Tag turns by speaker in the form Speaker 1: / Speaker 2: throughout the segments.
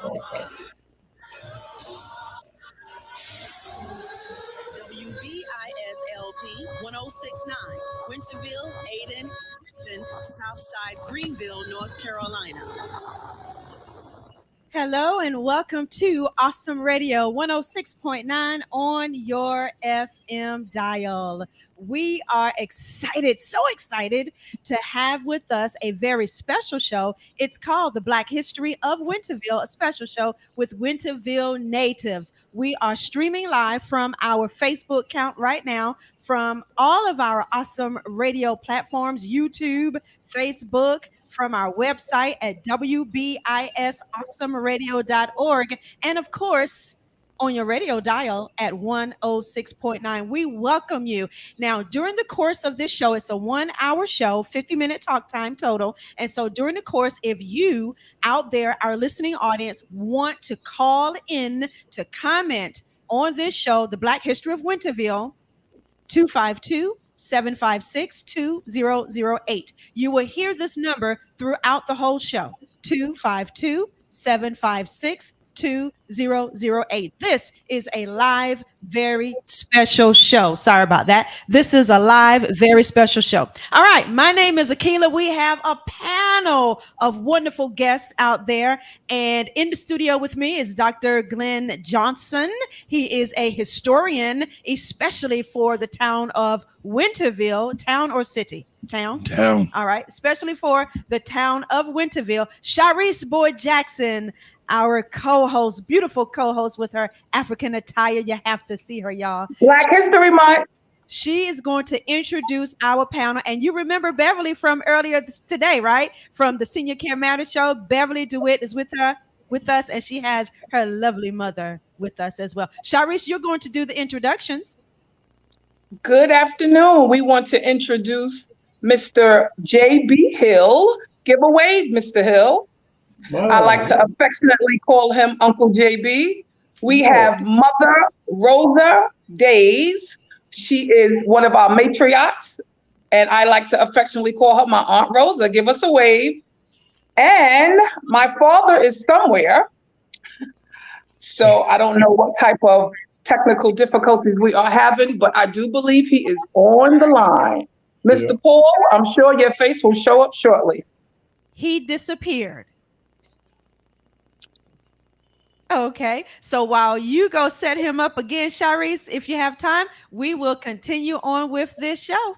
Speaker 1: WBISLP 1069, Winterville, Aden, Southside, Greenville, North Carolina. Hello and welcome to Awesome Radio 106.9 on your FM dial. We are excited, so excited to have with us a very special show. It's called The Black History of Winterville, a special show with Winterville natives. We are streaming live from our Facebook account right now, from all of our Awesome Radio platforms, YouTube, Facebook, from our website at wbisawesomeradio.org, and of course, on your radio dial at 106.9. We welcome you. Now, during the course of this show, it's a 1-hour show, 50-minute talk time total. And so during the course, if you out there, our listening audience, want to call in to comment on this show, The Black History of Winterville, 252-756-2008. You will hear this number throughout the whole show. 252-756-2008. This is a live, very special show. Sorry about that. This is a live, very special show. All right. My name is Akila. We have a panel of wonderful guests out there. And in the studio with me is Dr. Glenn Johnson. He is a historian, especially for the town of Winterville. Town or city? Town. All right. Especially for the town of Winterville. Sharice Boyd Jackson, our co-host, beautiful co-host with her African attire. You have to see her, y'all.
Speaker 2: Black History Month.
Speaker 1: She is going to introduce our panel. And you remember Beverly from earlier today, right? From the Senior Care Matters show. Beverly DeWitt is with us, and she has her lovely mother with us as well. Sharice, you're going to do the introductions.
Speaker 2: Good afternoon. We want to introduce Mr. J.B. Hill. Give a wave, Mr. Hill. Wow. I like to affectionately call him Uncle JB. We have Mother Rosa Daise. She is one of our matriarchs, and I like to affectionately call her my Aunt Rosa. Give us a wave. And my father is somewhere, so I don't know what type of technical difficulties we are having, but I do believe he is on the line. Mr. Paul, I'm sure your face will show up shortly.
Speaker 1: He disappeared. Okay, so while you go set him up again, Sharice, if you have time, we will continue on with this show.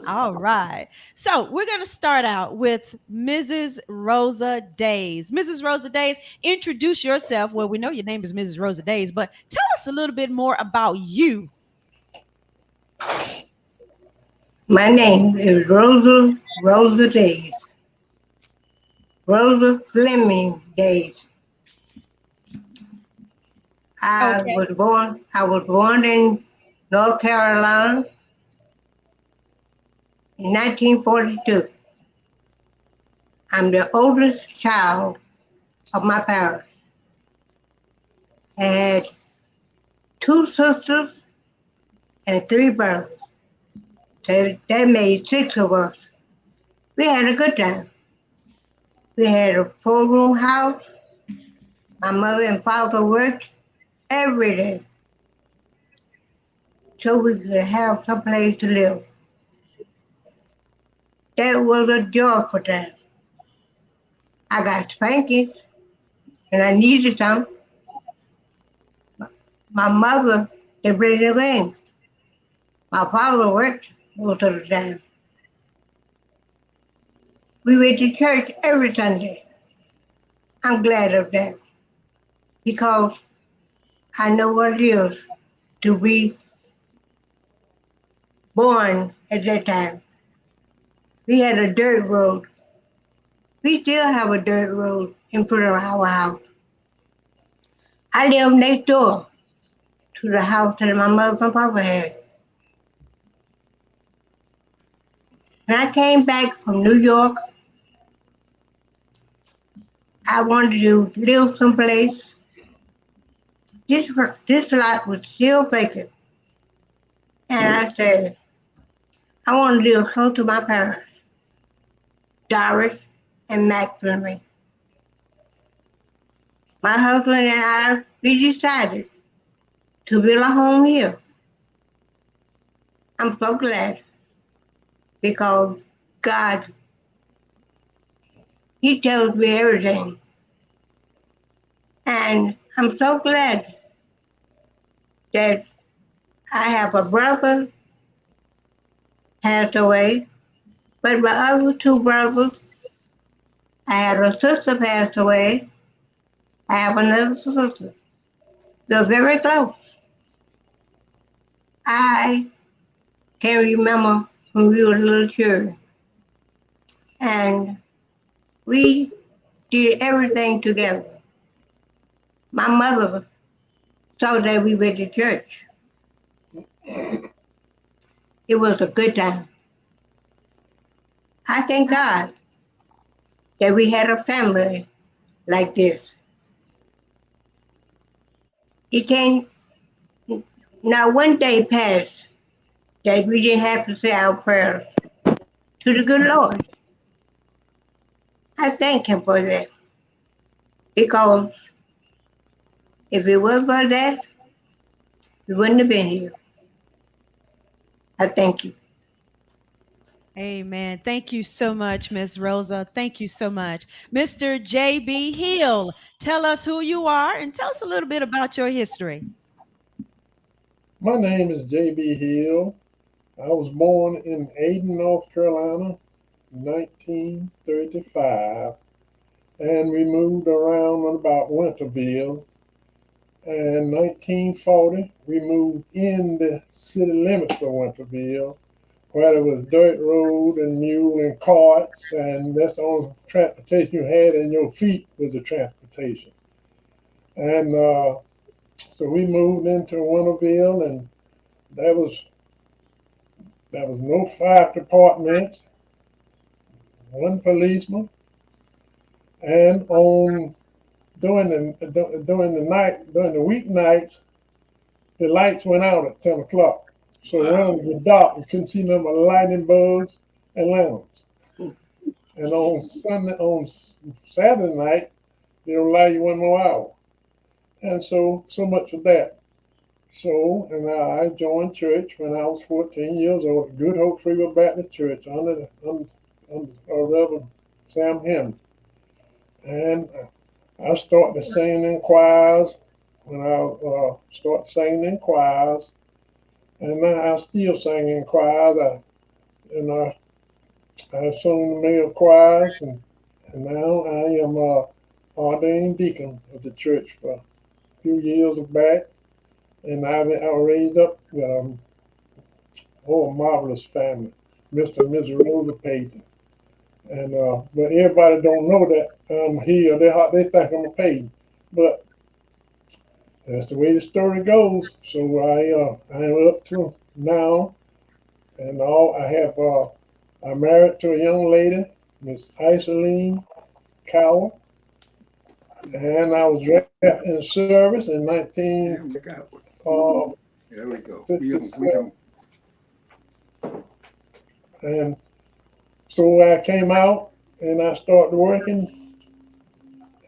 Speaker 1: All right. So we're going to start out with Mrs. Rosa Daise. Mrs. Rosa Daise, introduce yourself. Well, we know your name is Mrs. Rosa Daise, but tell us a little bit more about you.
Speaker 3: My name is Rosa Daise. Rosa Fleming Daise. I was born in North Carolina in 1942. I'm the oldest child of my parents. I had 2 sisters and 3 brothers. So that made 6 of us. We had a good time. We had a 4-room house. My mother and father worked every day so we could have some place to live. That was a joyful time. I got spankings and I needed some. My mother didn't bring anything. My father worked most of the time. We went to church every Sunday. I'm glad of that because I know what it is to be born at that time. We had a dirt road. We still have a dirt road in front of our house. I live next door to the house that my mother and father had. When I came back from New York, I wanted to live someplace. This lot was still vacant. And I said, I want to live close to my parents, Doris and Mac Fleming. my husband and I, we decided to build a home here. I'm so glad because God, He tells me everything. And I'm so glad that I have a brother passed away, but my other two brothers, I had a sister passed away. I have another sister. They're very close. I can remember when we were little children, and we did everything together. My mother saw that we went to church. It was a good time. I thank God that we had a family like this. It can't, not one day passed that we didn't have to say our prayers to the good Lord. I thank Him for that because if it was for that, we wouldn't have been here. I thank you.
Speaker 1: Amen. Thank you so much, Miss Rosa. Thank you so much. Mr. J.B. Hill, tell us who you are and tell us a little bit about your history.
Speaker 4: My name is J.B. Hill. I was born in Ayden, North Carolina, 1935, and we moved around about Winterville. And 1940, we moved in the city limits of Winterville, where there was dirt road and mule and carts, and that's the only transportation you had, and your feet was the transportation. And so we moved into Winterville, and there was no fire department, one policeman, and on during the weeknights, the lights went out at 10 o'clock. So when it was dark, you couldn't see nothing but lightning bugs and lanterns. And on Saturday night, they'll allow you one more hour. And so much for that. So, and I joined church when I was 14 years old at Good Hope Free Will Baptist Church under Reverend Sam Henry. And I started singing in choirs when I started singing in choirs. And now I still sing in choirs. I sung in the male choirs, and now I am ordained deacon of the church for a few years back. And I was raised up with a marvelous family, Mr. and Mrs. Rosa Daise. And but everybody don't know that I'm here. They think I'm a pagan, but that's the way the story goes. So I'm up to now, and I'm married to a young lady, Miss Isoline Cowell, and I was drafted in service in 1957. And so I came out and I started working,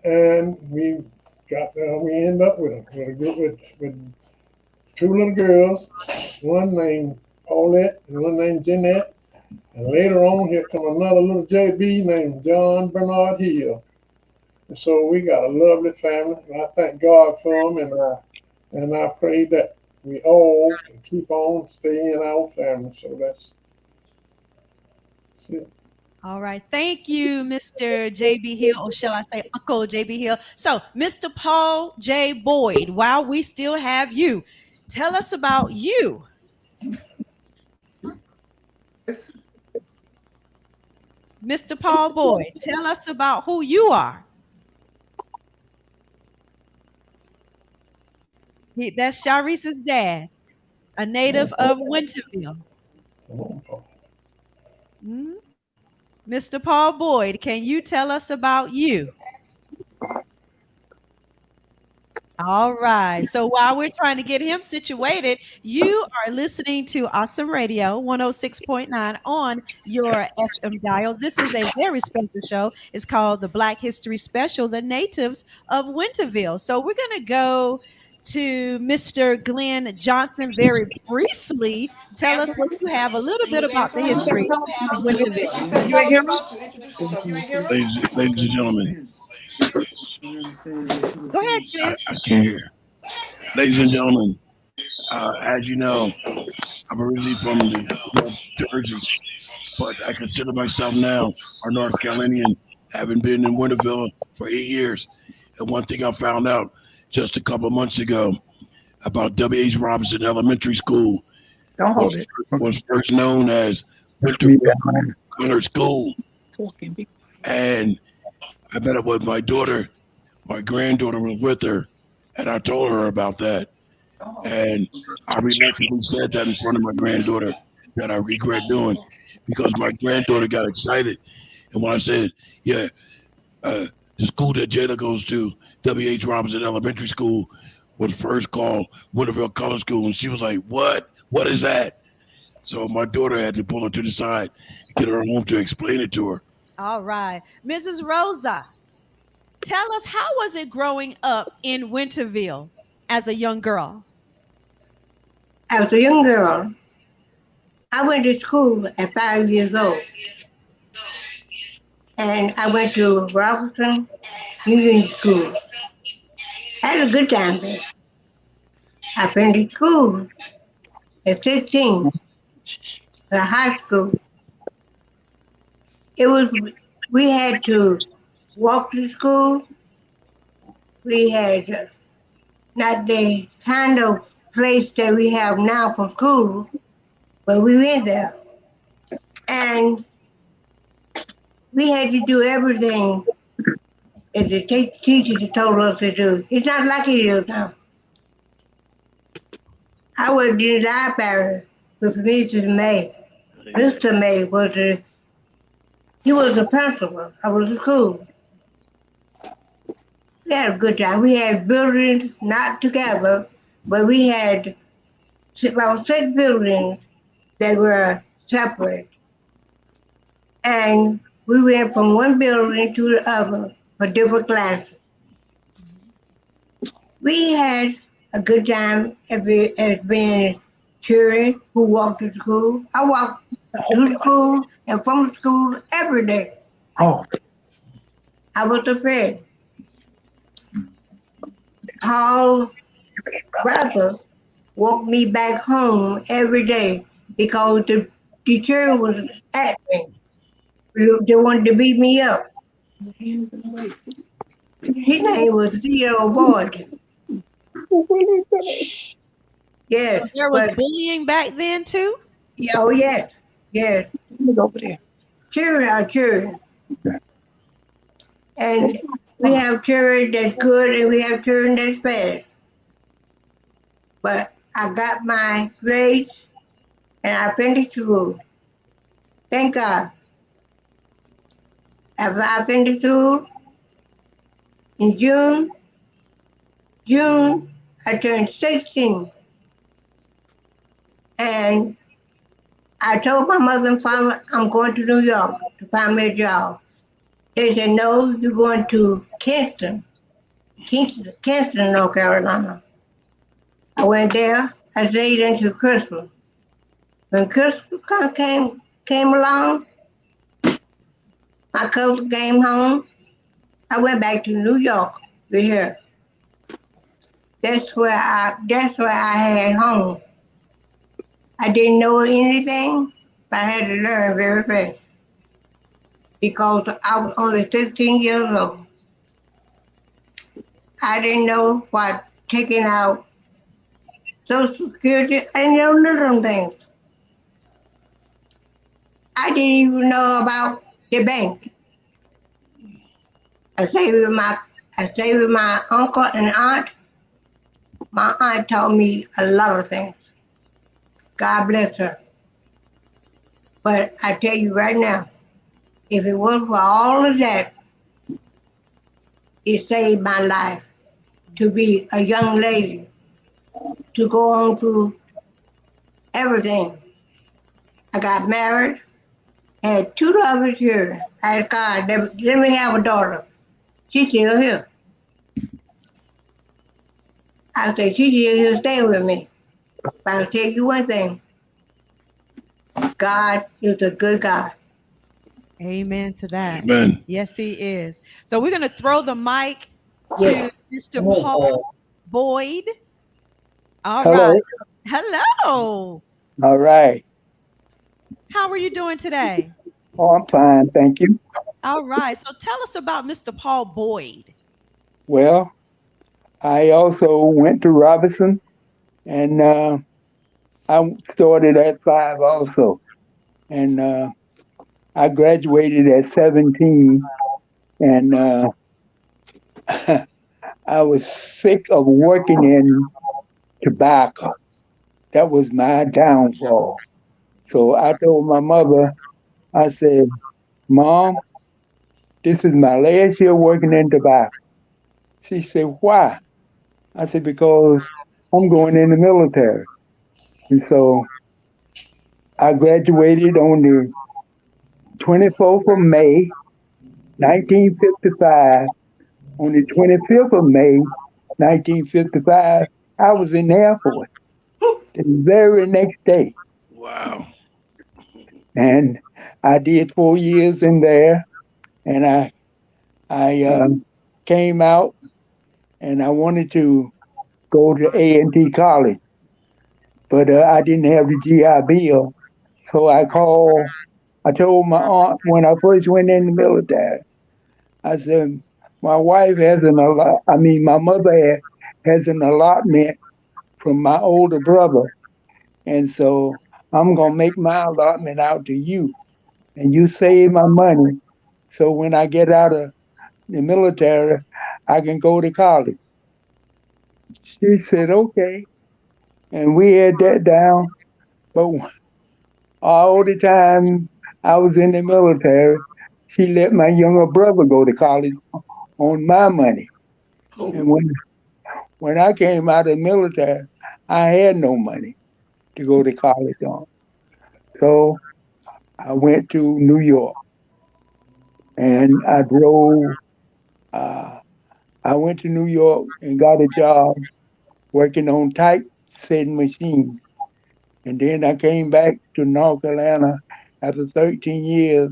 Speaker 4: and we ended up with two little girls, one named Paulette and one named Jeanette. And later on, here come another little JB named John Bernard Hill. And so we got a lovely family, and I thank God for them, and I pray that we all can keep on staying in our family. So that's it.
Speaker 1: All right. Thank you, Mr. J.B. Hill, or shall I say Uncle J.B. Hill. So, Mr. Paul J. Boyd, while we still have you, tell us about you. Mr. Paul Boyd, tell us about who you are. That's Sharice's dad, a native of Winterville. Mr. Paul Boyd, can you tell us about you? All right. So while we're trying to get him situated, you are listening to Awesome Radio 106.9 on your FM dial. This is a very special show. It's called the Black History Special, The Natives of Winterville. So we're going to go to Mr. Glenn Johnson very briefly. Tell us what you have a little bit about the history of Winterville.
Speaker 2: You ain't hear me?
Speaker 5: Ladies and gentlemen,
Speaker 1: Go ahead, Glenn.
Speaker 5: I can't hear. Ladies and gentlemen, as you know, I'm originally from North Jersey, but I consider myself now a North Carolinian, having been in Winterville for 8 years. And one thing I found out just a couple months ago about W.H. Robinson Elementary School
Speaker 2: Don't hold it.
Speaker 5: was first known as Winterville Color School. And I met up with my daughter. My granddaughter was with her, and I told her about that. And I reluctantly said that in front of my granddaughter that I regret doing because my granddaughter got excited. And when I said, yeah, the school that Jada goes to, W.H. Robinson Elementary School, was first called Winterville Color School. And she was like, what? What is that? So my daughter had to pull her to the side and get her home to explain it to her.
Speaker 1: All right. Mrs. Rosa, tell us, how was it growing up in Winterville as a young girl?
Speaker 3: As a young girl, I went to school at 5 years old. And I went to Robinson Union School. I had a good time there. I finished school at 16, the high school. We had to walk to school. We had not the kind of place that we have now for school, but we went there. And we had to do everything that the teachers told us to do. It's not like it is now. I was in the library with Mrs. May. Mr. May was he was the principal of the school. We had a good time. We had buildings not together, but we had about 6 buildings that were separate. And we went from one building to the other for different classes. We had a good time as being children who walked to school. I walked to school and from school every day.
Speaker 2: Oh,
Speaker 3: I was afraid. Paul's brother walked me back home every day because the teacher was at me. They wanted to beat me up. His name was Theo Boyd. Yes.
Speaker 1: So there was
Speaker 3: but,
Speaker 1: bullying back then too?
Speaker 3: yeah, oh, yes. Yes.
Speaker 2: over there.
Speaker 3: Children are children. And we have children that's good and we have children that's bad. But I got my grades and I finished school. Thank God. After I finished school, in June, I turned 16. And I told my mother and father, I'm going to New York to find me a job. They said, no, you're going to Kinston, North Carolina. I went there. I stayed until Christmas. When Christmas came along, my cousin came home. I went back to New York with her. That's where I had home. I didn't know anything, but I had to learn very fast because I was only 15 years old. I didn't know what taking out Social Security. I didn't know none of them things. I didn't even know about the bank. I stayed with my uncle and aunt. My aunt taught me a lot of things. God bless her. But I tell you right now, if it wasn't for all of that, it saved my life. to be a young lady, to go on through everything. I got married, had 2 daughters here. I had God, let me have a daughter. She's still here. I said, she's still here, stay with me. But I'll tell you one thing, God is a good God.
Speaker 1: Amen to that.
Speaker 5: Amen.
Speaker 1: Yes, he is. So we're going to throw the mic to
Speaker 3: Yes.
Speaker 1: Mr. Paul Boyd. All
Speaker 6: Hello.
Speaker 1: right. Hello.
Speaker 6: All right.
Speaker 1: How are you doing today?
Speaker 6: Oh, I'm fine. Thank you.
Speaker 1: All right. So tell us about Mr. Paul Boyd.
Speaker 6: Well, I also went to Robinson and I started at 5 also. And I graduated at 17 and I was sick of working in tobacco. That was my downfall. So I told my mother, I said, Mom, this is my last year working in tobacco. She said, why? I said, because I'm going in the military. And so I graduated on the 24th of May, 1955. On the 25th of May, 1955, I was in the Air Force the very next day.
Speaker 5: Wow.
Speaker 6: And I did 4 years in there. And I came out and I wanted to go to A&T College, but I didn't have the GI Bill. So I told my aunt when I first went in the military, I said, my wife has my mother has an allotment from my older brother. And so I'm going to make my allotment out to you and you save my money. So when I get out of the military, I can go to college. She said, okay. And we had that down. But all the time I was in the military, she let my younger brother go to college on my money. And when I came out of the military, I had no money to go to college on. So I went to New York and I drove. I went to New York and got a job working on typesetting machines. And then I came back to North Carolina after 13 years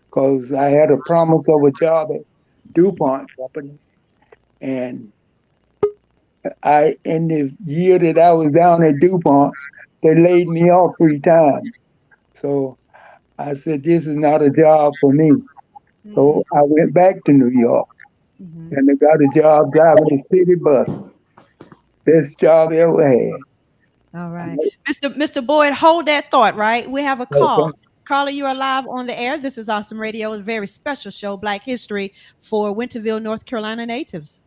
Speaker 6: because I had a promise of a job at DuPont Company. And in the year that I was down at DuPont, they laid me off 3 times. So I said, this is not a job for me. So I went back to New York and I got a job driving a city bus. Best job I ever had.
Speaker 1: All right. Mr. Boyd, hold that thought, right? We have a call.
Speaker 6: Okay.
Speaker 1: Caller, you are live on the air. This is Awesome Radio, a very special show, Black History for Winterville, North Carolina natives.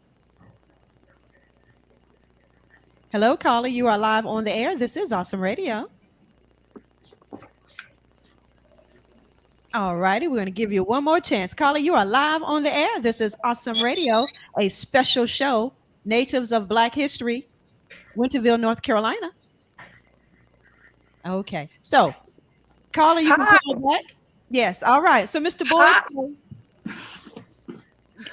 Speaker 1: Hello, caller, you are live on the air. This is Awesome Radio. All righty, we're going to give you one more chance. Caller, you are live on the air. This is Awesome Radio, a special show, natives of Black History, Winterville, North Carolina. Okay, so caller, you can call back. Yes, all right. So, Mr. Boyd.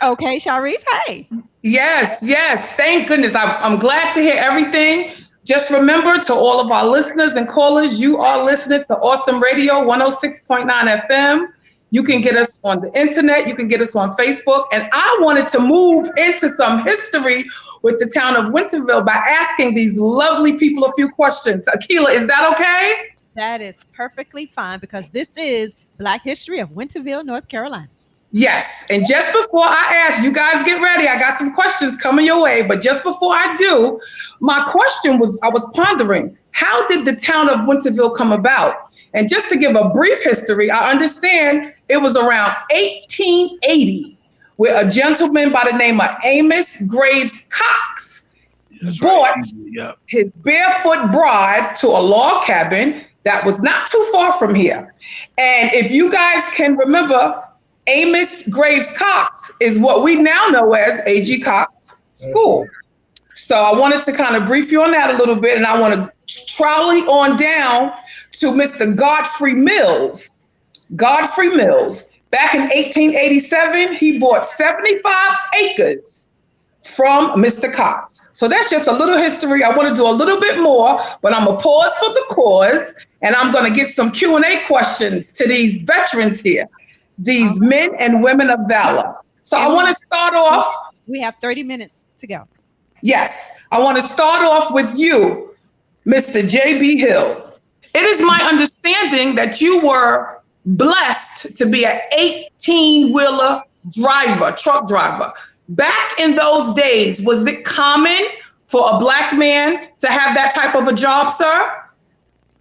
Speaker 1: Okay, Sharice, hey.
Speaker 2: Yes, yes. Thank goodness. I'm glad to hear everything. Just remember, to all of our listeners and callers, you are listening to Awesome Radio 106.9 FM. You can get us on the internet. You can get us on Facebook. And I wanted to move into some history with the town of Winterville by asking these lovely people a few questions. Akila, is that okay?
Speaker 1: That is perfectly fine because this is Black History of Winterville, North Carolina.
Speaker 2: Yes. And just before I ask, you guys get ready. I got some questions coming your way. But just before I do, my question was, I was pondering, how did the town of Winterville come about? And just to give a brief history, I understand it was around 1880 where a gentleman by the name of Amos Graves Cox bought his barefoot bride to a log cabin that was not too far from here. And if you guys can remember, Amos Graves Cox is what we now know as A.G. Cox School. So I wanted to kind of brief you on that a little bit, and I want to trolley on down to Mr. Godfrey Mills. Godfrey Mills. Back in 1887, he bought 75 acres from Mr. Cox. So that's just a little history. I want to do a little bit more, but I'm going to pause for the cause, and I'm going to get some Q&A questions to these veterans here, these men and women of valor. So I want to start off.
Speaker 1: We have 30 minutes to go.
Speaker 2: Yes, I want to start off with you, Mr. J.B. Hill. It is my understanding that you were blessed to be an 18-wheeler driver, truck driver. Back in those days, was it common for a Black man to have that type of a job, sir?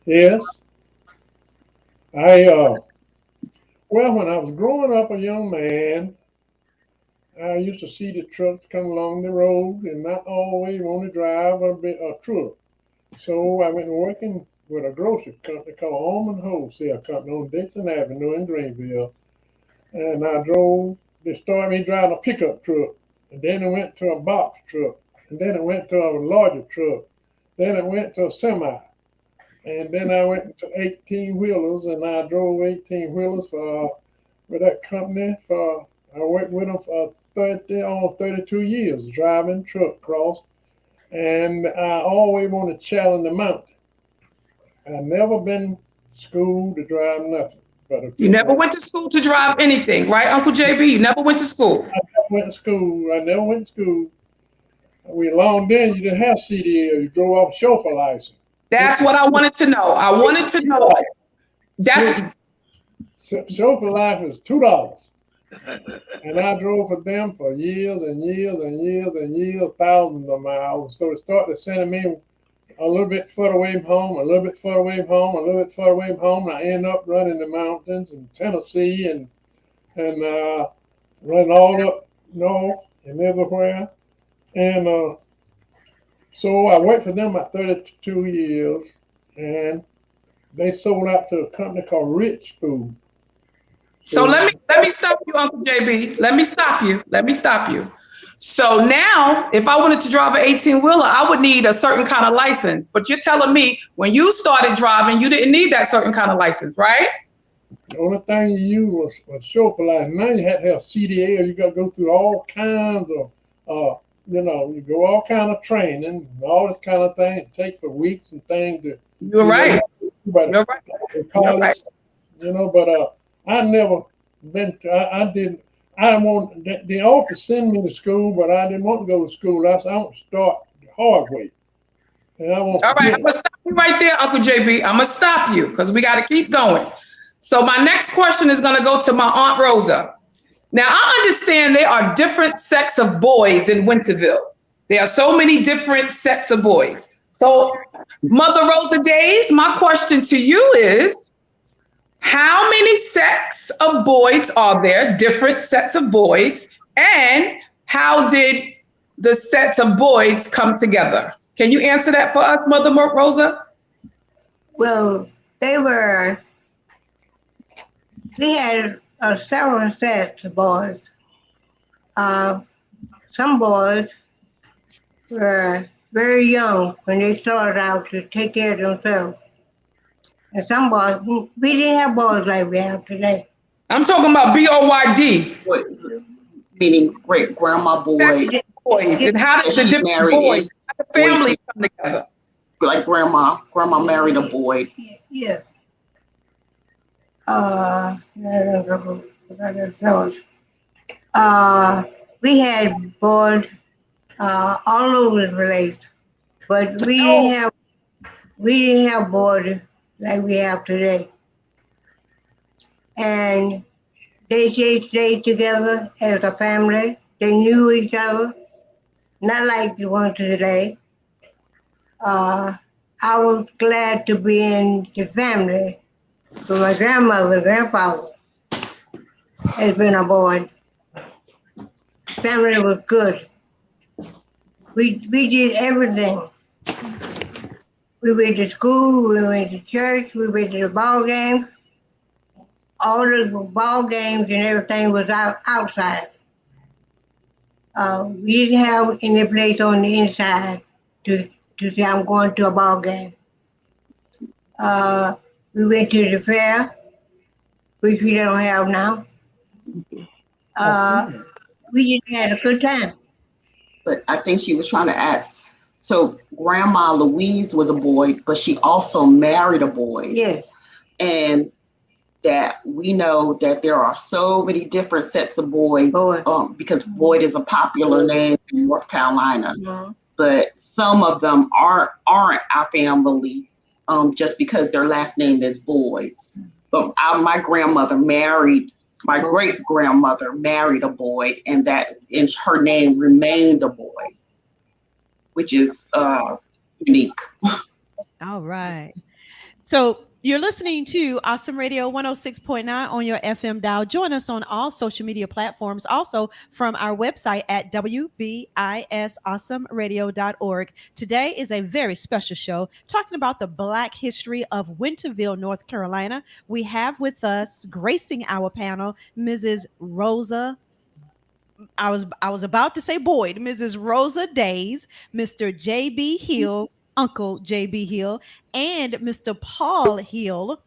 Speaker 4: Yes. Well, when I was growing up a young man, I used to see the trucks come along the road and not always want to drive a truck. So I went working with a grocery company called Almond Wholesale Company on Dixon Avenue in Greenville. And they started me driving a pickup truck. And then it went to a box truck. And then it went to a larger truck. Then it went to a semi. And then I went to 18-wheelers, and I drove 18-wheelers with that company. I worked with them for almost 32 years, driving truck cross. And I always want to challenge the mountain. I've never been schooled to drive nothing.
Speaker 2: You never went to school to drive anything, right, Uncle JB? You never went to school.
Speaker 4: I never went to school. Long then, you didn't have CDL. You drove off chauffeur license.
Speaker 2: That's what I wanted to know. I wanted to know.
Speaker 4: Chauffeur license was $2. And I drove for them for years and years and years and years, thousands of miles. So it started sending me a little bit further away from home, a little bit further away from home, a little bit further away from home. And I ended up running the mountains in Tennessee and running all up north and everywhere. And so I worked for them about 32 years, and they sold out to a company called Rich Food.
Speaker 2: So let me stop you, Uncle JB. Let me stop you. So now, if I wanted to drive an 18-wheeler, I would need a certain kind of license. But you're telling me when you started driving, you didn't need that certain kind of license, right?
Speaker 4: The only thing you used was chauffeur license. Now you had to have CDL. You got to go through all kinds of, you go all kind of training and all this kind of thing. It takes for weeks and things to.
Speaker 2: You're right.
Speaker 4: You're right. But I never been to, I didn't. They offered to send me to school, but I didn't want to go to school. I said, I want to start the hard way. And all right,
Speaker 2: I'm going to stop you right there, Uncle JB. I'm going to stop you because we got to keep going. So my next question is going to go to my Aunt Rosa. Now, I understand there are different sets of boys in Winterville. There are so many different sets of boys. So, Mother Rosa Daise, my question to you is, how many sets of boys are there, different sets of boys, and how did the sets of boys come together? Can you answer that for us, Mother Rosa?
Speaker 3: Well, we had several sets of boys. Some boys were very young when they started out to take care of themselves. And some boys, we didn't have boys like we have today.
Speaker 2: I'm talking about BOYD.
Speaker 7: Meaning great grandma boys.
Speaker 2: And how did the different boys, how the families come together?
Speaker 7: Like grandma married a boy.
Speaker 3: Yeah. We had boys all over the place, but we didn't have boys like we have today. And they stayed together as a family. They knew each other, not like the ones today. I was glad to be in the family with my grandmother and grandfather. Has been a boy. Family was good. We did everything. We went to school, we went to church, we went to the ball games. All the ball games and everything was outside. We didn't have any place on the inside to say I'm going to a ball game. We went to the fair, which we don't have now. We just had a good time.
Speaker 7: But I think she was trying to ask. So Grandma Louise was a boy, but she also married a boy.
Speaker 3: Yes.
Speaker 7: And that we know that there are so many different sets of boys, because Boyd is a popular name in North Carolina.
Speaker 3: Mhm.
Speaker 7: But some of them aren't our family, just because their last name is Boyd's. But my grandmother married, my great grandmother married a Boyd, and her name remained a Boyd, which is unique.
Speaker 1: All right. So you're listening to Awesome Radio 106.9 on your FM dial. Join us on all social media platforms, also from our website at wbisawesomeradio.org. Today is a very special show talking about the Black history of Winterville, North Carolina. We have with us, gracing our panel, Mrs. Rosa. I was about to say Boyd, Mrs. Rosa Daise, Mr. J.B. Hill, Uncle J.B. Hill, and Mr. Paul Hill.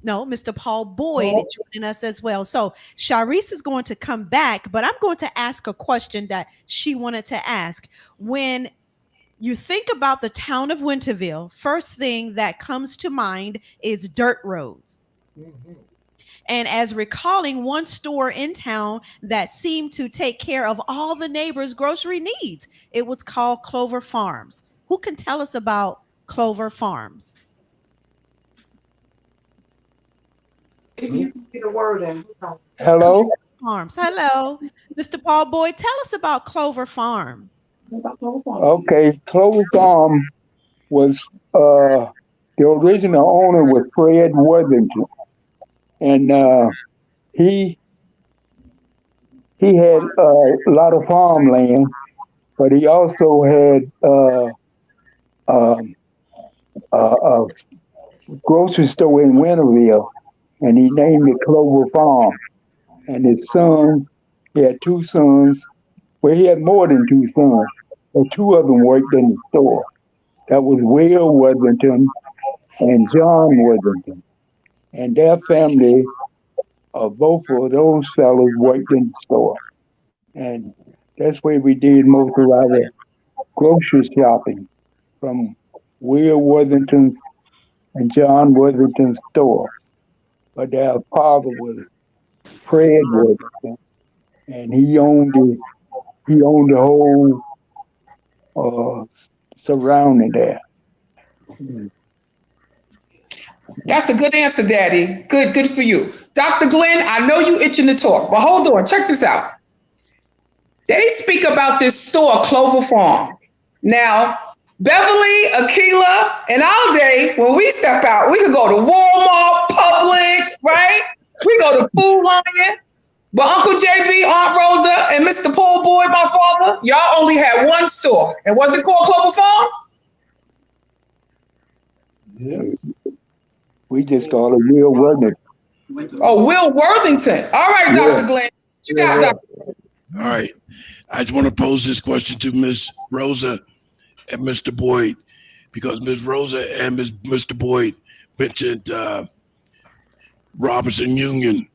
Speaker 1: No, Mr. Paul Boyd joining us as well. So Sharice is going to come back, but I'm going to ask a question that she wanted to ask. When you think about the town of Winterville, first thing that comes to mind is dirt roads.
Speaker 4: Mhm.
Speaker 1: And as recalling one store in town that seemed to take care of all the neighbors' grocery needs, it was called Clover Farms. Who can tell us about Clover Farms?
Speaker 2: If you can get a word in.
Speaker 6: Hello?
Speaker 1: Farms. Hello, Mr. Paul Boyd. Tell us about Clover Farm.
Speaker 6: Okay, Clover Farm was, the original owner was Fred Worthington. And he had a lot of farmland, but he also had a grocery store in Winterville, and he named it Clover Farm. And his sons, he had two sons. Well, he had more than two sons, but two of them worked in the store. That was Will Worthington and John Worthington. And their family, both of those fellows worked in the store. And that's where we did most of our grocery shopping, from Will Worthington's and John Worthington's store. But their father was Fred Worthington, and he owned the whole surrounding there.
Speaker 2: That's a good answer, Daddy. Good for you. Dr. Glenn, I know you itching to talk, but hold on, check this out. They speak about this store, Clover Farm. Now, Beverly, Akila, and our day, when we step out, we could go to Walmart, Publix, right? We go to Food Lion. But Uncle JB, Aunt Rosa, and Mr. Paul Boyd, my father, y'all only had one store. And was it called Clover Farm?
Speaker 4: Yes.
Speaker 6: We just called it Will Worthington.
Speaker 2: Oh, Will Worthington. All right, Dr.
Speaker 6: Yeah.
Speaker 2: Glenn. What you got, Dr.
Speaker 5: All right. I just want to pose this question to Miss Rosa and Mr. Boyd, because Miss Rosa and Mr. Boyd mentioned Robinson Union.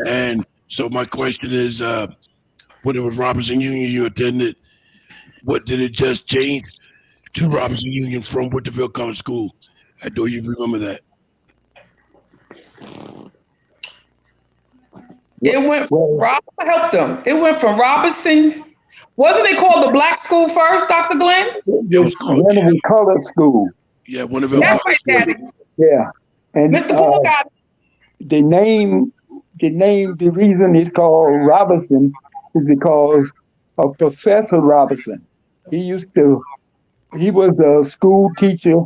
Speaker 5: And so my question is, when it was Robinson Union you attended, what did it just change to Robinson Union from Winterville College School? I know you remember that.
Speaker 2: It went from helped them. It went from Robinson. Wasn't it called the Black School first, Dr. Glenn?
Speaker 5: It was called,
Speaker 6: Winterville Color School.
Speaker 5: yeah, Winterville
Speaker 2: That's
Speaker 5: College
Speaker 2: right,
Speaker 5: School.
Speaker 2: Daddy.
Speaker 6: Yeah. And
Speaker 2: Mr. Paul got it.
Speaker 6: the reason it's called Robinson is because of Professor Robinson. He was a school teacher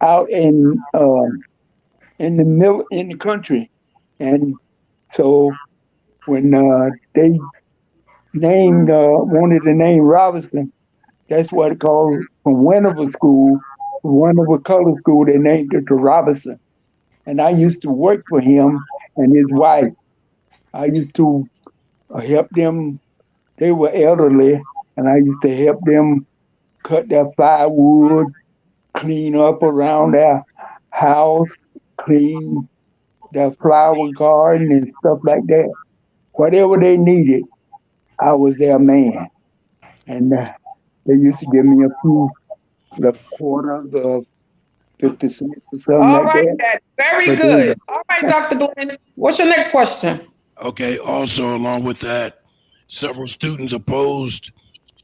Speaker 6: out in the country, and so when they wanted to name Robinson, that's what it called from Winterville School, Winterville Color School. They named it to Robinson, and I used to work for him and his wife. I used to help them they were elderly, and I used to help them cut their firewood, clean up around their house, clean their flower garden and stuff like that. Whatever they needed, I was their man. And they used to give me a few the quarters of 50 cents or something
Speaker 2: All
Speaker 6: like
Speaker 2: right,
Speaker 6: that.
Speaker 2: Dad. Very
Speaker 6: But
Speaker 2: good. All right, Dr. Glenn. What's your next question?
Speaker 5: Okay. Also, along with that, several students opposed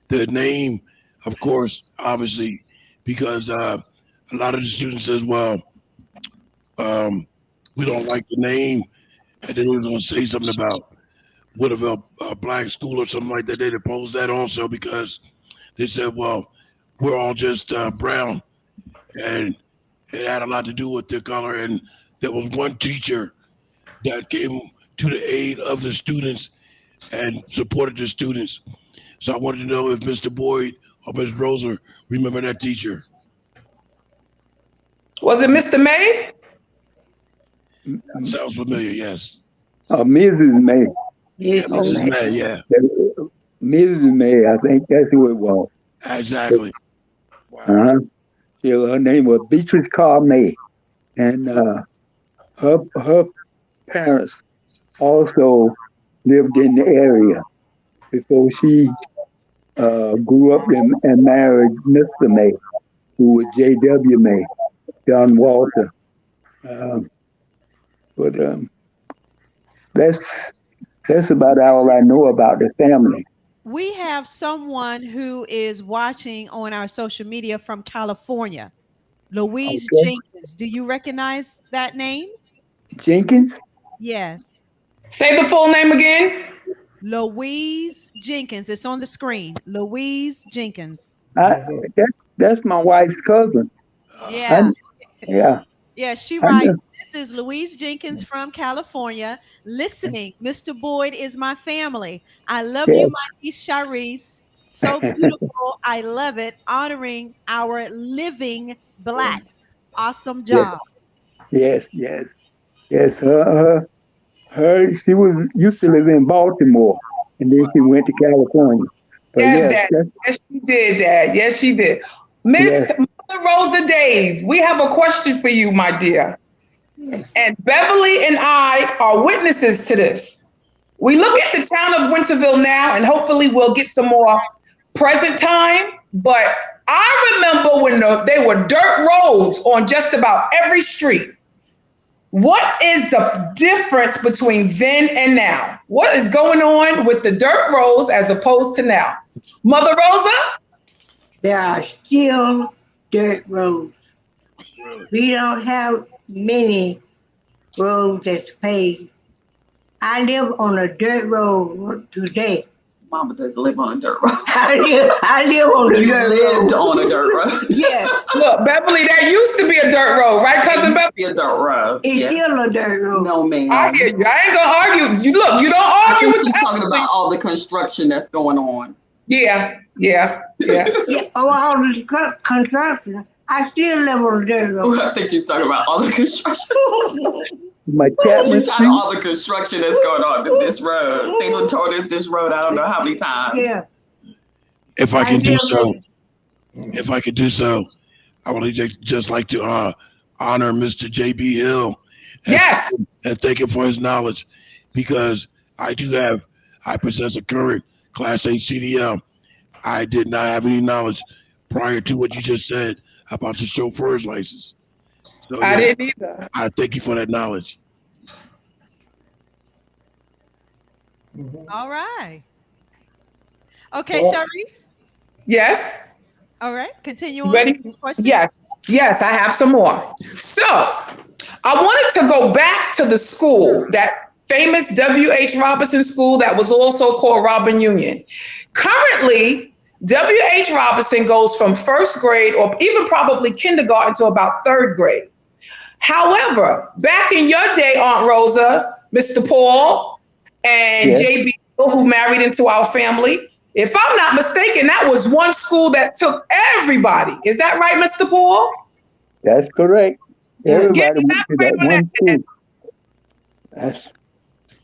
Speaker 5: the name, of course, obviously, because a lot of the students says, well, we don't like the name. And then they was going to say something about Winterville Black School or something like that. They opposed that also because they said, well, we're all just brown. And it had a lot to do with their color. And there was one teacher that came to the aid of the students and supported the students. So I wanted to know if Mr. Boyd or Ms. Rosa remember that teacher.
Speaker 2: Was it Mr. May?
Speaker 5: Sounds familiar, yes.
Speaker 6: Mrs. May.
Speaker 5: Yeah, Mrs. May, yeah.
Speaker 6: Mrs. May, I think that's who it was.
Speaker 5: Exactly. Wow.
Speaker 6: Her name was Beatrice Carr May. And her parents also lived in the area before she grew up and married Mr. May, who was J.W. May, John Walter. But that's about all I know about the family.
Speaker 1: We have someone who is watching on our social media from California, Louise Jenkins. Do you recognize that name?
Speaker 6: Jenkins?
Speaker 1: Yes.
Speaker 2: Say the full name again.
Speaker 1: Louise Jenkins. It's on the screen. Louise Jenkins.
Speaker 6: That's my wife's cousin.
Speaker 1: Yeah.
Speaker 6: Yeah.
Speaker 1: Yeah, she writes, this is Louise Jenkins from California. Listening, Mr. Boyd is my family. I love you, my niece Sharice. So beautiful. I love it. Honoring our living Blacks. Awesome job.
Speaker 6: Yes. She used to live in Baltimore, and then she went to California. But
Speaker 2: Yes, Dad. Yes, she did, Dad. Yes, she did. Miss Rosa Daise, we have a question for you, my dear. And Beverly and I are witnesses to this. We look at the town of Winterville now, and hopefully we'll get some more present time. But I remember when they were dirt roads on just about every street. What is the difference between then and now? What is going on with the dirt roads as opposed to now? Mother Rosa?
Speaker 3: There are still dirt roads. We don't have many roads that's paved. I live on a dirt road today.
Speaker 7: Mama doesn't live on a dirt road.
Speaker 3: I live on a dirt road.
Speaker 7: Lived on a dirt road.
Speaker 3: Yeah.
Speaker 2: Look, Beverly, that used to be a dirt road, right, cousin Beverly?
Speaker 7: Be a dirt road.
Speaker 3: It's still a dirt road.
Speaker 7: No, ma'am.
Speaker 2: I hear you. I ain't gonna argue. You look, you don't argue with
Speaker 7: she's talking about all the construction that's going on.
Speaker 2: Yeah.
Speaker 3: All the construction. I still live on a dirt road.
Speaker 7: I think she's talking about all the construction.
Speaker 6: My Chapman
Speaker 7: She's talking about all the construction that's going on in this road. People tore this road I don't know how many times.
Speaker 3: Yeah.
Speaker 5: If I can do so, I would just like to honor Mr. J.B. Hill. And thank him for his knowledge, because I possess a current Class A CDL. I did not have any knowledge prior to what you just said about the chauffeur's license. So,
Speaker 2: I didn't either.
Speaker 5: I thank you for that knowledge.
Speaker 1: All right. Okay, Sharice?
Speaker 2: Yes.
Speaker 1: All right, continue on.
Speaker 2: Ready? Yes, I have some more. So I wanted to go back to the school, that famous W.H. Robinson school that was also called Robin Union. Currently, W.H. Robinson goes from first grade or even probably kindergarten to about third grade. However, back in your day, Aunt Rosa, Mr. Paul, and J.B., who married into our family, if I'm not mistaken, that was one school that took everybody. Is that right, Mr. Paul?
Speaker 6: That's correct. Everybody went to that one school.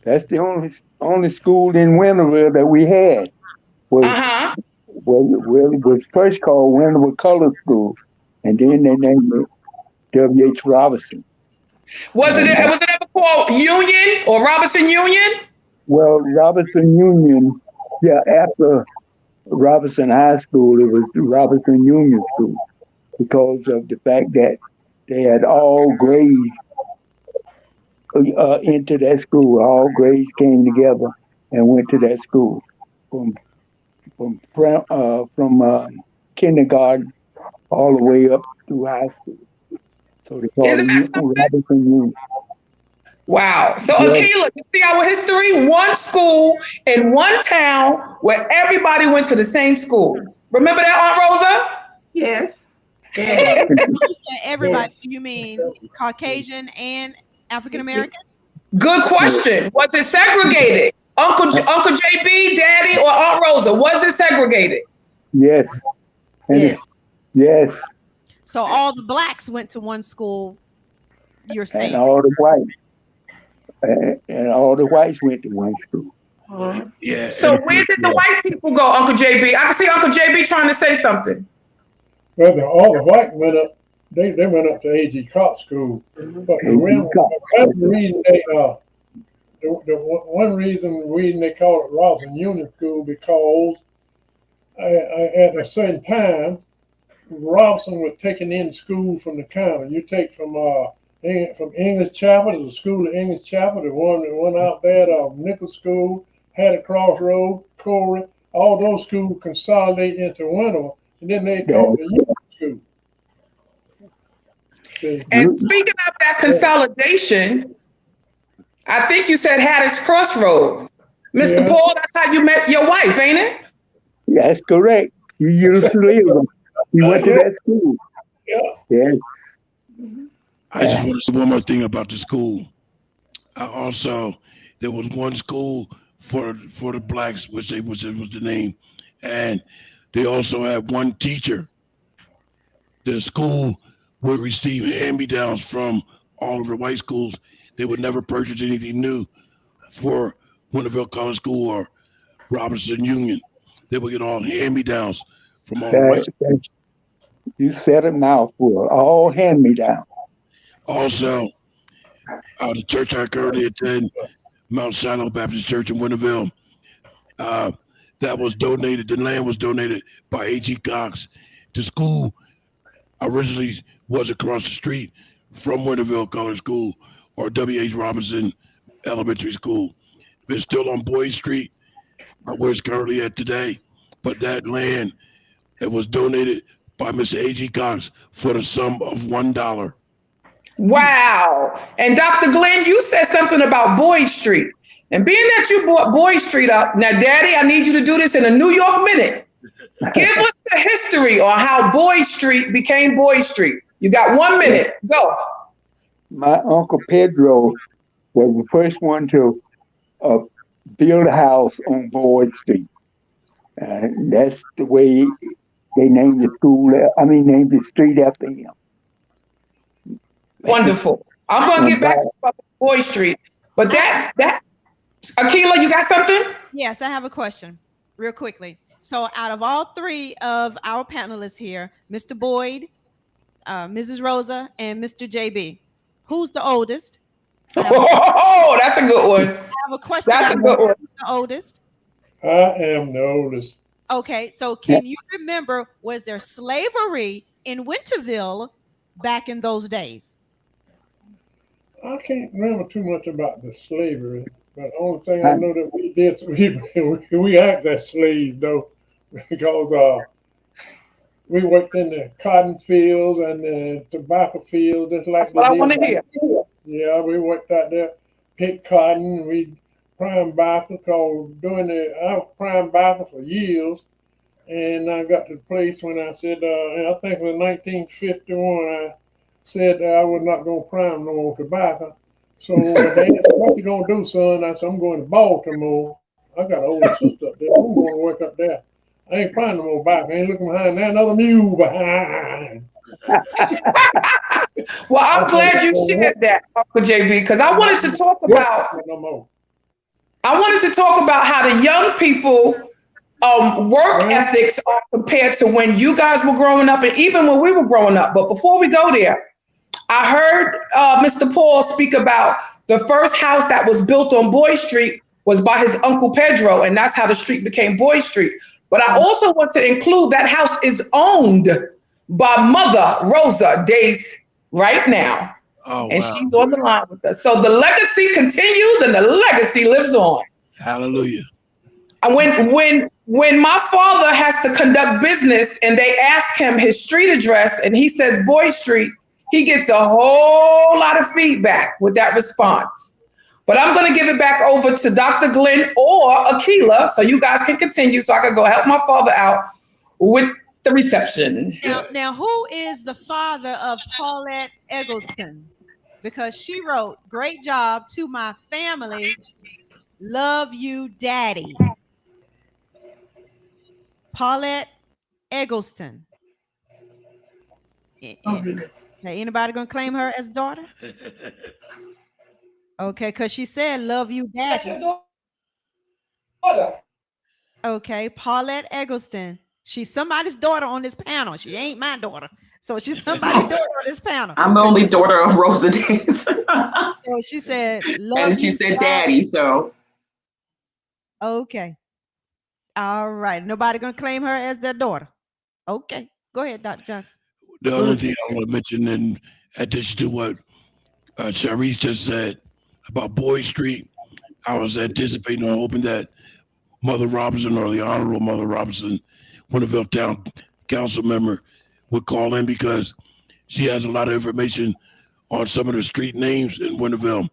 Speaker 6: That's the only school in Winterville that we had. was it was first called Winterville Color School, and then they named it W.H. Robinson.
Speaker 2: Was it ever called Union or Robinson Union?
Speaker 6: Well, Robinson Union, yeah, after Robinson High School, it was the Robinson Union School because of the fact that they had all grades into that school. All grades came together and went to that school from kindergarten all the way up through high school. So they call
Speaker 2: Isn't that
Speaker 6: it
Speaker 2: something?
Speaker 6: Robinson Union.
Speaker 2: Wow. So
Speaker 6: Yes.
Speaker 2: Akila, you see our history? One school in one town where everybody went to the same school. Remember that, Aunt Rosa?
Speaker 3: Yeah. Yeah.
Speaker 1: When you say everybody, do you mean Caucasian and African American?
Speaker 2: Good question. Was it segregated? Uncle JB, Daddy, or Aunt Rosa? Was it segregated?
Speaker 6: Yes.
Speaker 3: Yeah.
Speaker 6: Yes.
Speaker 1: So all the blacks went to one school, you're saying?
Speaker 6: And all the whites. And all the whites went to one school.
Speaker 5: Yeah.
Speaker 2: So where did the white people go, Uncle JB? I can see Uncle JB trying to say something.
Speaker 4: Well, all the white went up. They went up to A.G. Cox School, but the one reason they call it Robinson Union School because at a certain time, Robinson was taken in school from the county. You take from English Chapel, there's a school at English Chapel, the one out there at Nickel School, had a Crossroad, Corey, all those schools consolidate into Winterville, and then they call it the Union School. See?
Speaker 2: And speaking of that consolidation, I think you said Hatters Crossroad. Mr.
Speaker 4: Yeah.
Speaker 2: Paul, that's how you met your wife, ain't it?
Speaker 6: That's correct. You used to live there. You went to that school.
Speaker 4: Yeah.
Speaker 6: Yes.
Speaker 5: I just want to say one more thing about the school. Also, there was one school for the blacks, which was the name, and they also had one teacher. The school would receive hand-me-downs from all of the white schools. They would never purchase anything new for Winterville College School or Robinson Union. They would get all hand-me-downs from all the white schools.
Speaker 6: You said a mouthful. All hand-me-down.
Speaker 5: Also, the church I currently attend, Mount Shiloh Baptist Church in Winterville, that was donated. The land was donated by A.G. Cox. The school originally was across the street from Winterville College School or W.H. Robinson Elementary School. It's still on Boyd Street, where it's currently at today. But that land, it was donated by Mr. A.G. Cox for the sum of $1.
Speaker 2: Wow. And Dr. Glenn, you said something about Boyd Street. And being that you brought Boyd Street up, now, Daddy, I need you to do this in a New York minute. Give us the history on how Boyd Street became Boyd Street. You got 1 minute. Go.
Speaker 6: My Uncle Pedro was the first one to build a house on Boyd Street. That's the way they named the school. Named the street after him.
Speaker 2: Wonderful. I'm going to get back to Boyd Street. But that, Akila, you got something?
Speaker 1: Yes, I have a question real quickly. So out of all three of our panelists here, Mr. Boyd, Mrs. Rosa, and Mr. JB, who's the oldest?
Speaker 2: Oh, that's a good one.
Speaker 1: I have a question.
Speaker 2: That's a good one.
Speaker 1: Who's the oldest?
Speaker 4: I am the oldest.
Speaker 1: Okay, so can you remember, was there slavery in Winterville back in those days?
Speaker 4: I can't remember too much about the slavery, but the only thing I know that we did, we acted as slaves though, because we worked in the cotton fields and the tobacco fields. Just like
Speaker 2: that's what I want to hear.
Speaker 4: Yeah, we worked out there, picked cotton, we prime backer, cause I was prime backer for years. And I got to the place when I said, I think it was 1951, I said that I was not going to prime no more tobacco. So they asked, what you going to do, son? I said, I'm going to Baltimore. I got an older sister up there. I'm going to work up there. I ain't priming no more tobacco. I ain't looking behind there, another mule behind.
Speaker 2: Well, I'm glad you shared that, Uncle JB, because I wanted to talk about how the young people work ethics are compared to when you guys were growing up and even when we were growing up. But before we go there, I heard Mr. Paul speak about the first house that was built on Boyd Street was by his Uncle Pedro, and that's how the street became Boyd Street. But I also want to include that house is owned by Mother Rosa Daise right now.
Speaker 5: Oh,
Speaker 2: and
Speaker 5: wow.
Speaker 2: she's on the line with us. So the legacy continues and the legacy lives on.
Speaker 5: Hallelujah.
Speaker 2: And when my father has to conduct business and they ask him his street address and he says Boyd Street, he gets a whole lot of feedback with that response. But I'm going to give it back over to Dr. Glenn or Akila so you guys can continue so I can go help my father out with the reception.
Speaker 1: Now, who is the father of Paulette Eggleston? Because she wrote, "Great job to my family. Love you, Daddy." Paulette Eggleston. Okay, anybody gonna claim her as daughter? Okay, because she said, "Love you, Daddy." Okay, Paulette Eggleston. She's somebody's daughter on this panel. She ain't my daughter. So she's somebody's daughter on this panel.
Speaker 7: I'm the only daughter of Rosa Daise.
Speaker 1: So she said, "Love
Speaker 7: and she
Speaker 1: you,
Speaker 7: said daddy, so.
Speaker 1: Okay. All right. Nobody gonna claim her as their daughter. Okay. Go ahead, Dr. Johnson.
Speaker 5: The other thing I want to mention, in addition to what Sharice just said about Boyd Street, I was anticipating or hoping that Mother Robinson or the Honorable Mother Robinson, Winterville Town Council member, would call in because she has a lot of information on some of the street names in Winterville,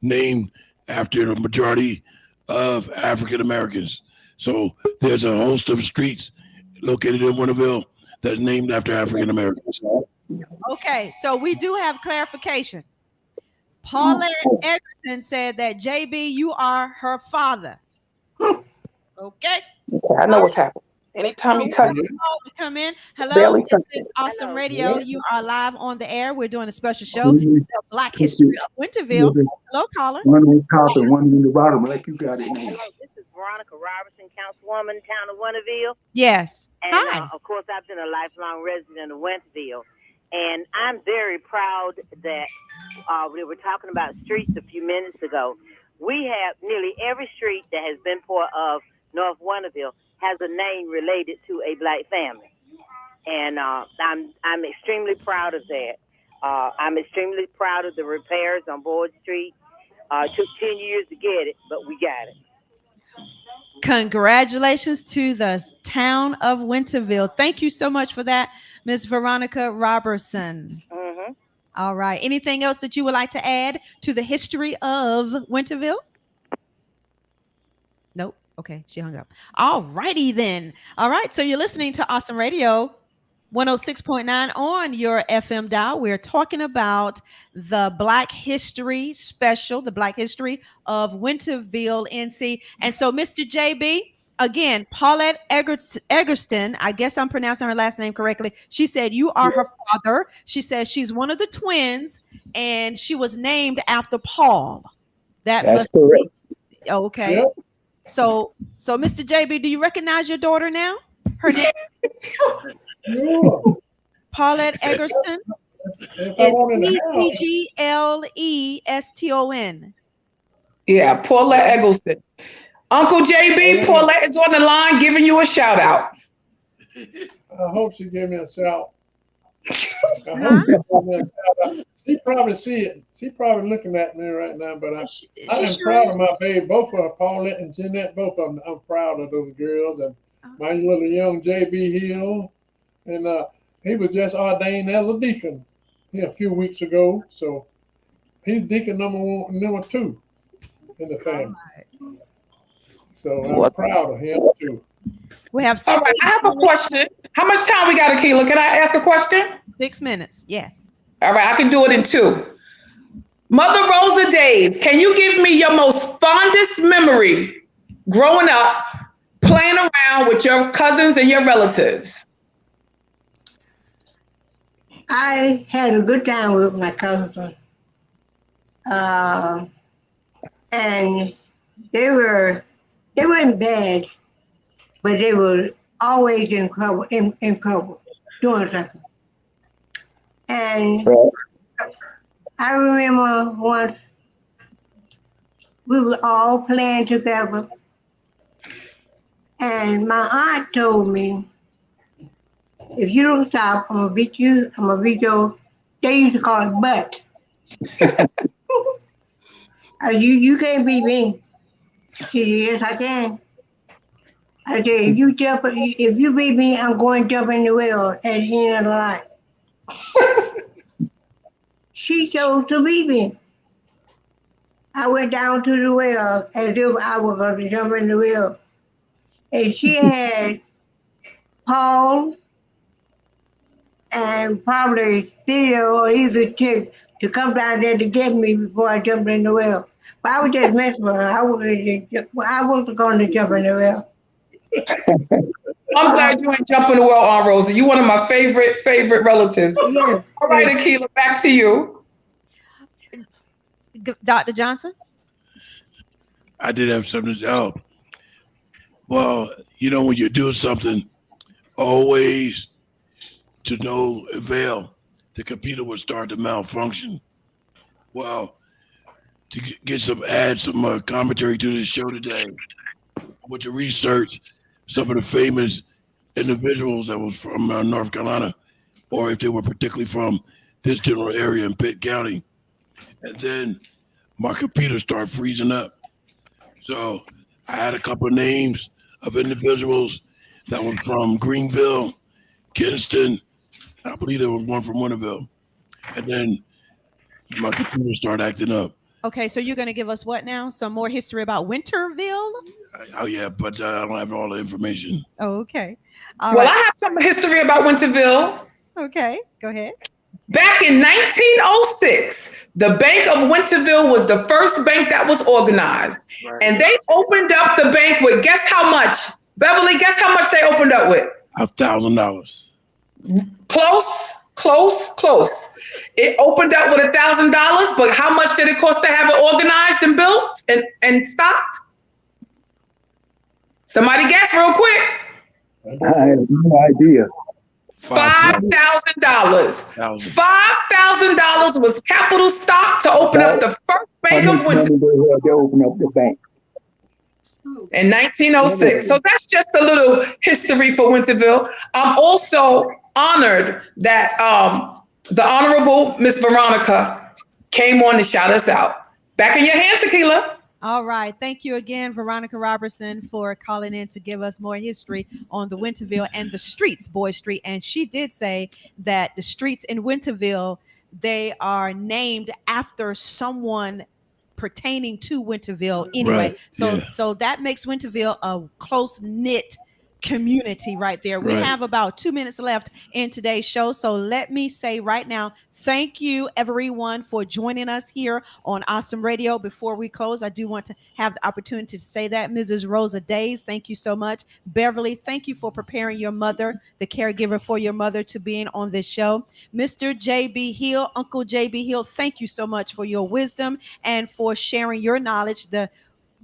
Speaker 5: named after the majority of African Americans. So there's a host of streets located in Winterville that's named after African Americans.
Speaker 1: Okay, so we do have clarification. Paulette Eggerton said that JB, you are her father. Okay.
Speaker 2: I know what's happening. Anytime you touch it.
Speaker 1: Come in. Hello,
Speaker 2: Barely
Speaker 1: this
Speaker 2: touch
Speaker 1: is Awesome Radio. You are live on the air. We're doing a special show, the Black History of Winterville. Hello, caller.
Speaker 6: One on top and one in the bottom, like you got it now.
Speaker 8: Hello, this is Veronica Robertson, Councilwoman, Town of Winterville.
Speaker 1: Yes.
Speaker 8: And
Speaker 1: Hi.
Speaker 8: of course, I've been a lifelong resident of Winterville. And I'm very proud that we were talking about streets a few minutes ago. We have nearly every street that has been part of North Winterville has a name related to a Black family. And I'm extremely proud of that. I'm extremely proud of the repairs on Boyd Street. Took 10 years to get it, but we got it.
Speaker 1: Congratulations to the town of Winterville. Thank you so much for that, Miss Veronica Robertson.
Speaker 8: Mm-hmm.
Speaker 1: All right. Anything else that you would like to add to the history of Winterville? Nope. Okay, she hung up. All righty then. All right, so you're listening to Awesome Radio 106.9 on your FM dial. We're talking about the Black History Special, the Black History of Winterville NC. And so, Mr. JB, again, Paulette Eggleston, I guess I'm pronouncing her last name correctly. She said you are her father. She says she's one of the twins, and she was named after Paul. That's correct. Okay. Yep. So Mr. JB, do you recognize your daughter now? Her name Paulette Eggleston. It's Eggleston.
Speaker 2: Yeah, Paulette Eggleston. Uncle JB, Paulette is on the line giving you a shout out.
Speaker 4: I hope she give me a shout. She probably see it. She probably looking at me right now, but I am proud of my baby. Both of her, Paulette and Jeanette, both of them. I'm proud of those girls. And my little young JB Hill, and he was just ordained as a deacon a few weeks ago. So he's deacon number 2 in the family. So I'm proud of him too.
Speaker 1: We have
Speaker 2: all right. I have a question. How much time we got, Akila? Can I ask a question?
Speaker 1: 6 minutes. Yes.
Speaker 2: All right, I can do it in 2. Mother Rosa Daise, can you give me your most fondest memory growing up, playing around with your cousins and your relatives?
Speaker 3: I had a good time with my cousins. And they weren't bad. but they were always in trouble, in trouble, doing something. And I remember once we were all playing together, and my aunt told me, if you don't stop, I'm gonna beat you, I'm gonna beat your, they used to call it butt. You can't beat me. She said, yes, I can. I said, if you beat me, I'm going to jump in the well at the end of the line. She chose to beat me. I went down to the well as if I was going to jump in the well. And she had Paul and probably Theo or either chick to come down there to get me before I jumped in the well. But I was just messing with her. I wasn't going to jump in the well.
Speaker 2: I'm glad you ain't jumping the well, Aunt Rosa. You one of my favorite relatives.
Speaker 3: Yes.
Speaker 2: All right, Akila, back to you.
Speaker 1: Dr. Johnson?
Speaker 5: I did have something to help. Well, you know, when you do something, always to no avail, the computer would start to malfunction. Well, to get some commentary to this show today, I went to research some of the famous individuals that was from North Carolina, or if they were particularly from this general area in Pitt County. And then my computer started freezing up. So I had a couple of names of individuals that were from Greenville, Kinston. I believe there was one from Winterville. And then my computer started acting up.
Speaker 1: Okay, so you're going to give us what now? Some more history about Winterville?
Speaker 5: Oh, yeah, but I don't have all the information.
Speaker 1: Oh, okay.
Speaker 2: I have some history about Winterville.
Speaker 1: Okay, go ahead.
Speaker 2: Back in 1906, the Bank of Winterville was the first bank that was organized. Right. And they opened up the bank with, guess how much? Beverly, guess how much they opened up with?
Speaker 5: $1,000.
Speaker 2: Close. It opened up with $1,000, but how much did it cost to have it organized and built and stocked? Somebody guess real quick.
Speaker 6: I have no idea.
Speaker 2: $5,000. $5,000 was capital stock to open up the first Bank of Winterville.
Speaker 6: They had to open up the bank.
Speaker 2: In 1906. So that's just a little history for Winterville. I'm also honored that the Honorable Miss Veronica came on to shout us out. Back in your hands, Akila.
Speaker 1: All right. Thank you again, Veronica Robertson, for calling in to give us more history on the Winterville and the streets, Boyd Street. And she did say that the streets in Winterville, they are named after someone pertaining to Winterville anyway. Right. So that makes Winterville a close-knit community right there. We have about 2 minutes left in today's show. So let me say right now, thank you everyone for joining us here on Awesome Radio. Before we close, I do want to have the opportunity to say that Mrs. Rosa Daise, thank you so much. Beverly, thank you for preparing your mother, the caregiver for your mother, to being on this show. Mr. J.B. Hill, Uncle J.B. Hill, thank you so much for your wisdom and for sharing your knowledge, the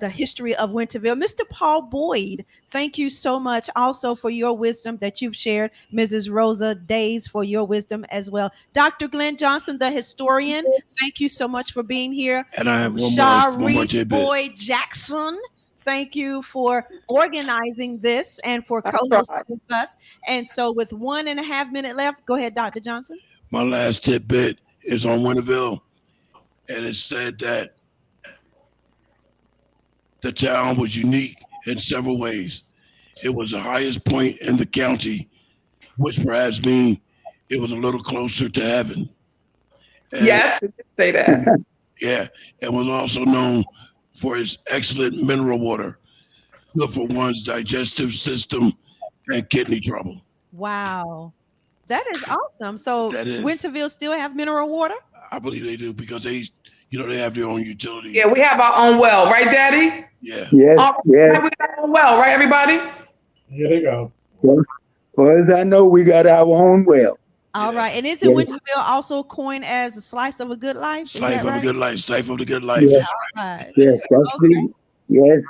Speaker 1: history of Winterville. Mr. Paul Boyd, thank you so much also for your wisdom that you've shared. Mrs. Rosa Daise, for your wisdom as well. Dr. Glenn Johnson, the historian, thank you so much for being here.
Speaker 5: And I have one more tidbit.
Speaker 1: Boyd Jackson, thank you for organizing this and for co-hosting with us. And so with 1.5 minutes left, go ahead, Dr. Johnson.
Speaker 5: My last tidbit is on Winterville. And it said that the town was unique in several ways. It was the highest point in the county, which perhaps means it was a little closer to heaven. And
Speaker 2: yes, it did say that.
Speaker 5: Yeah, and was also known for its excellent mineral water, good for one's digestive system and kidney trouble.
Speaker 1: Wow, that is awesome. So Winterville still have mineral water?
Speaker 5: I believe they do because they have their own utility.
Speaker 2: Yeah, we have our own well, right, Daddy?
Speaker 5: Yeah.
Speaker 6: Yes.
Speaker 2: We got our own well, right, everybody?
Speaker 4: Here they go.
Speaker 6: Well, as far as I know, we got our own well.
Speaker 1: All right. And isn't Winterville also coined as a slice of a good life?
Speaker 5: Slice of a good life. Slice of the good life.
Speaker 6: Yes.
Speaker 1: All right.
Speaker 6: Yes. That's yes.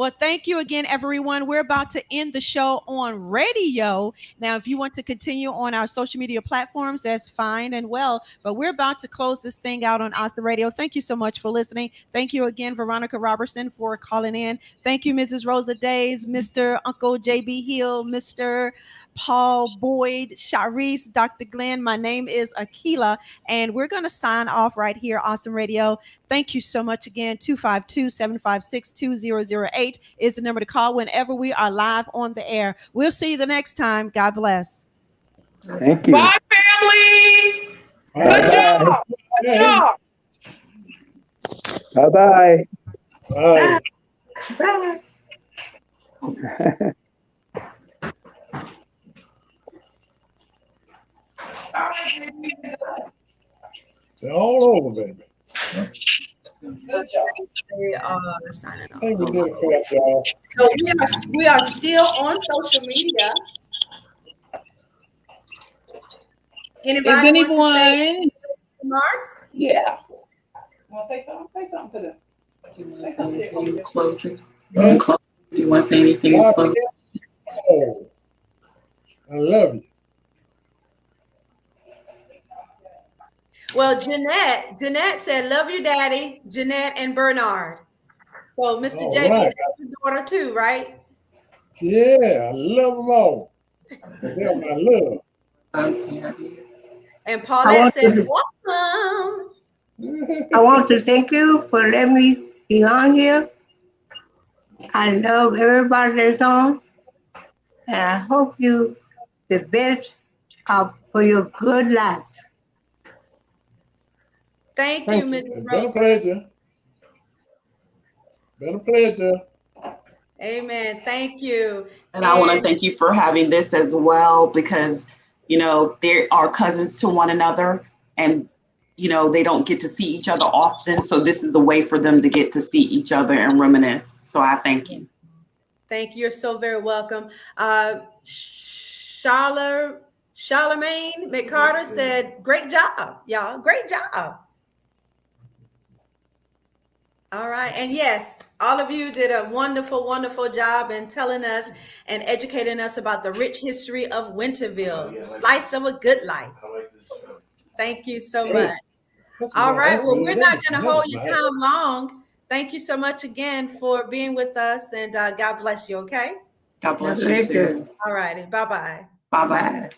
Speaker 1: Well, thank you again, everyone. We're about to end the show on radio. Now, if you want to continue on our social media platforms, that's fine and well, but we're about to close this thing out on Awesome Radio. Thank you so much for listening. Thank you again, Veronica Robertson, for calling in. Thank you, Mrs. Rosa Daise, Mr. Uncle JB Hill, Mr. Paul Boyd, Sharice, Dr. Glenn. My name is Akila, and we're going to sign off right here, Awesome Radio. Thank you so much again. 252-756-2008 is the number to call whenever we are live on the air. We'll see you the next time. God bless.
Speaker 6: Thank you.
Speaker 2: Bye, family.
Speaker 4: Bye.
Speaker 2: Good job. Good job.
Speaker 6: Bye-bye.
Speaker 4: Bye.
Speaker 3: Bye.
Speaker 4: They're all over, baby.
Speaker 1: Good job. We are signing
Speaker 4: I
Speaker 1: off.
Speaker 4: think we did a fair job.
Speaker 1: So we are still on social media. Anybody
Speaker 2: Is
Speaker 1: want to say
Speaker 2: anyone?
Speaker 1: remarks?
Speaker 2: Yeah. Want to say something? Say something to them.
Speaker 7: Do you want to say anything in closing?
Speaker 4: Huh?
Speaker 7: Do you want to say anything in
Speaker 4: God
Speaker 7: closing?
Speaker 4: bless you all. I love you.
Speaker 1: Well, Jeanette said, love you, Daddy, Jeanette and Bernard. So Mr.
Speaker 4: All
Speaker 1: JB,
Speaker 4: right.
Speaker 1: your daughter too, right?
Speaker 4: Yeah, I love them all. They're my love.
Speaker 7: Okay.
Speaker 1: And
Speaker 3: I
Speaker 1: Paulette
Speaker 3: want
Speaker 1: said,
Speaker 3: to-
Speaker 1: awesome.
Speaker 3: I want to thank you for letting me be on here. I love everybody that's on, and I hope you the best for your good life.
Speaker 1: Thank
Speaker 3: Thank
Speaker 1: you,
Speaker 3: you.
Speaker 1: Mrs.
Speaker 4: Been a
Speaker 1: Rosa.
Speaker 4: pleasure. Been a pleasure.
Speaker 1: Amen. Thank you.
Speaker 7: And I want to thank you for having this as well, because, you know, they are cousins to one another, and, you know, they don't get to see each other often. So this is a way for them to get to see each other and reminisce. So I thank you.
Speaker 1: Thank you. You're so very welcome. Charlemagne McCarter said, great job, y'all. Great job. All right. And yes, all of you did a wonderful, wonderful job in telling us and educating us about the rich history of Winterville. Slice of a good life. Thank you so much. All right. Well, we're not going to hold your time long. Thank you so much again for being with us, and God bless you. Okay.
Speaker 7: God bless you too.
Speaker 1: All righty. Bye-bye.
Speaker 7: Bye-bye.